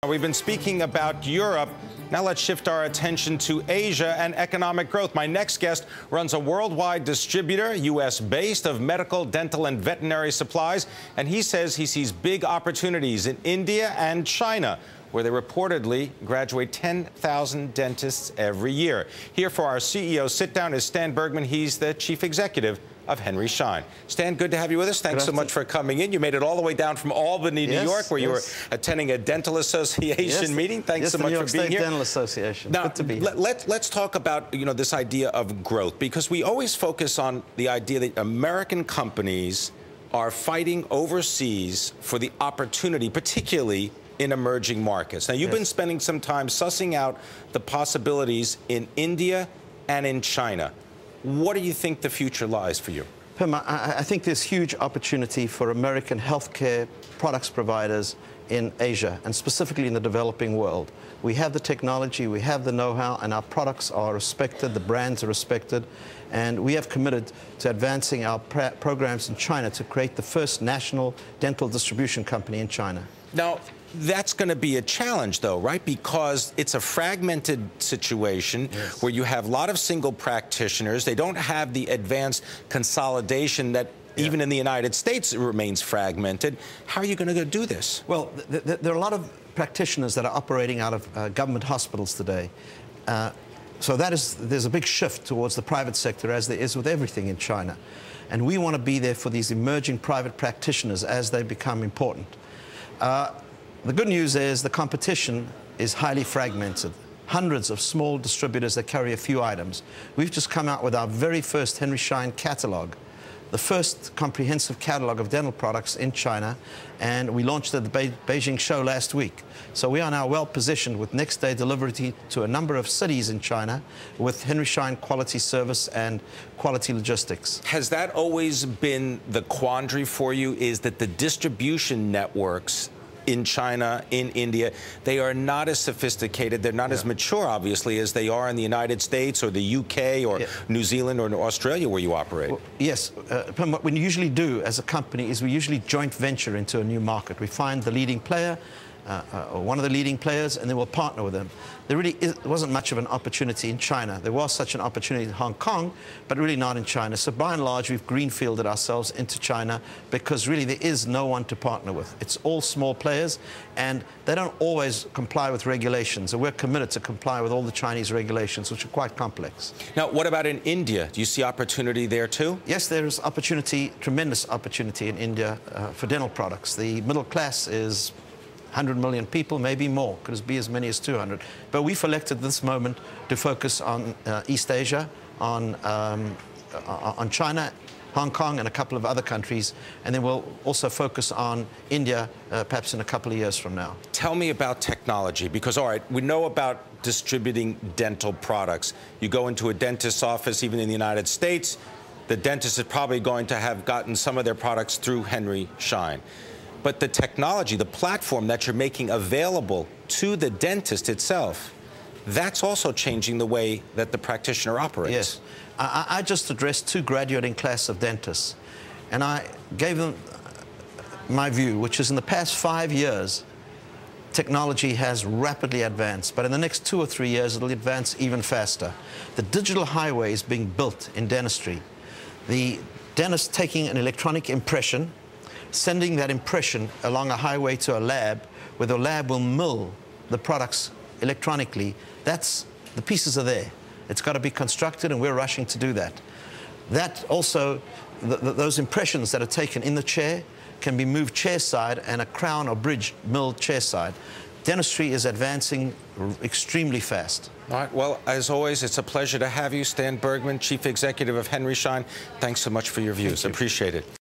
We've been speaking about Europe. Now let's shift our attention to Asia and economic growth. My next guest runs a worldwide distributor, U.S.-based, of medical, dental, and veterinary supplies. And he says he sees big opportunities in India and China, where they reportedly graduate 10,000 dentists every year. Here for our CEO sit-down is Stan Bergman. He's the chief executive of Henry Schein. Stan, good to have you with us. Thanks so much for coming in. You made it all the way down from Albany, New York, where you were attending a dental association meeting. Thanks so much for being here. Dental Association. Now, good to be here. Let's talk about this idea of growth, because we always focus on the idea that American companies are fighting overseas for the opportunity, particularly in emerging markets. Now, you've been spending some time sussing out the possibilities in India and in China. What do you think the future lies for you? Pimm, I think there's huge opportunity for American healthcare products providers in Asia, and specifically in the developing world. We have the technology, we have the know-how, and our products are respected, the brands are respected, and we have committed to advancing our programs in China to create the first national dental distribution company in China. Now, that's going to be a challenge, though, right? Because it's a fragmented situation where you have a lot of single practitioners. They don't have the advanced consolidation that even in the United States it remains fragmented. How are you going to do this? Well, there are a lot of practitioners that are operating out of government hospitals today. So there's a big shift towards the private sector, as there is with everything in China. And we want to be there for these emerging private practitioners as they become important. The good news is the competition is highly fragmented. Hundreds of small distributors that carry a few items. We've just come out with our very first Henry Schein catalog, the first comprehensive catalog of dental products in China, and we launched at the Beijing show last week. So we are now well positioned with next day delivery to a number of cities in China with Henry Schein quality service and quality logistics. Has that always been the quandary for you, is that the distribution networks in China, in India, they are not as sophisticated, they're not as mature, obviously, as they are in the United States or the UK or New Zealand or Australia, where you operate? Well, yes. What we usually do as a company is we usually joint venture into a new market. We find the leading player, or one of the leading players, and then we'll partner with them. There really wasn't much of an opportunity in China. There was such an opportunity in Hong Kong, but really not in China. So by and large, we've greenfielded ourselves into China because really there is no one to partner with. It's all small players, and they don't always comply with regulations. And we're committed to comply with all the Chinese regulations, which are quite complex. Now, what about in India? Do you see opportunity there too? Yes, there is opportunity, tremendous opportunity in India for dental products. The middle class is 100 million people, maybe more, could be as many as 200. But we've elected this moment to focus on East Asia, on China, Hong Kong, and a couple of other countries, and then we'll also focus on India perhaps in a couple of years from now. Tell me about technology, because, all right, we know about distributing dental products. You go into a dentist's office, even in the United States, the dentist is probably going to have gotten some of their products through Henry Schein. But the technology, the platform that you're making available to the dentist itself, that's also changing the way that the practitioner operates. Yes. I just addressed 2 graduating class of dentists, and I gave them my view, which is in the past 5 years, technology has rapidly advanced, but in the next 2 or 3 years, it'll advance even faster. The digital highway is being built in dentistry. The dentist taking an electronic impression, sending that impression along a highway to a lab, where the lab will mill the products electronically. The pieces are there. It's got to be constructed, and we're rushing to do that. That also, those impressions that are taken in the chair can be moved chairside, and a crown or bridge milled chairside. Dentistry is advancing extremely fast. All right. Well, as always, it's a pleasure to have you, Stan Bergman, Chief Executive of Henry Schein. Thanks so much for your views. Appreciate it.